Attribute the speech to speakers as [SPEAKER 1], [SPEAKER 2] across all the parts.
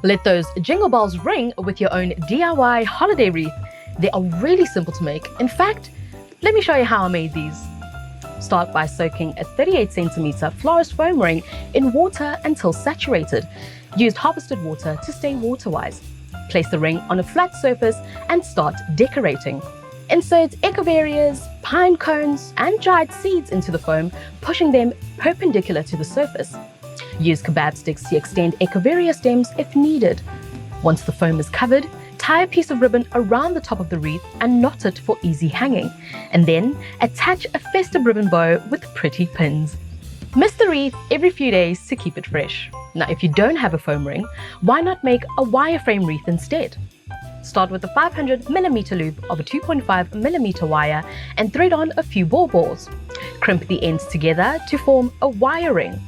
[SPEAKER 1] Let those jingle bells ring with your own DIY holiday wreath. They are really simple to make. In fact, let me show you how I made these. Start by soaking a 38cm florist foam ring in water until saturated. Use harvested water to stay water-wise. Place the ring on a flat surface and start decorating. Insert echeverias, pine cones, and dried seeds into the foam, pushing them perpendicular to the surface. Use kebab sticks to extend echeveria stems if needed. Once the foam is covered, tie a piece of ribbon around the top of the wreath and knot it for easy hanging. And then attach a festive ribbon bow with pretty pins. Mist the wreath every few days to keep it fresh. Now, if you don't have a foam ring, why not make a wireframe wreath instead? Start with a 500mm loop of a 2.5mm wire and thread on a few ball balls. Crimp the ends together to form a wire ring.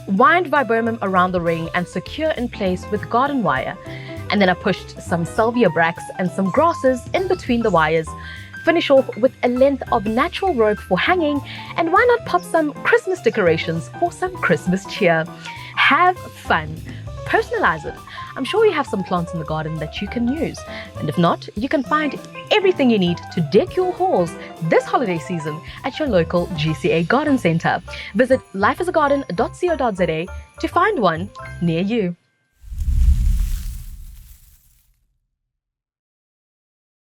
[SPEAKER 1] Wind viburnum around the ring and secure in place with garden wire. And then I pushed some salvia bracts and some grasses in between the wires. Finish off with a length of natural rope for hanging, and why not pop some Christmas decorations for some Christmas cheer? Have fun. Personalize it. I'm sure you have some plants in the garden that you can use. And if not, you can find everything you need to deck your halls this holiday season at your local GCA garden centre. Visit lifeasagarden.co.za to find one near you.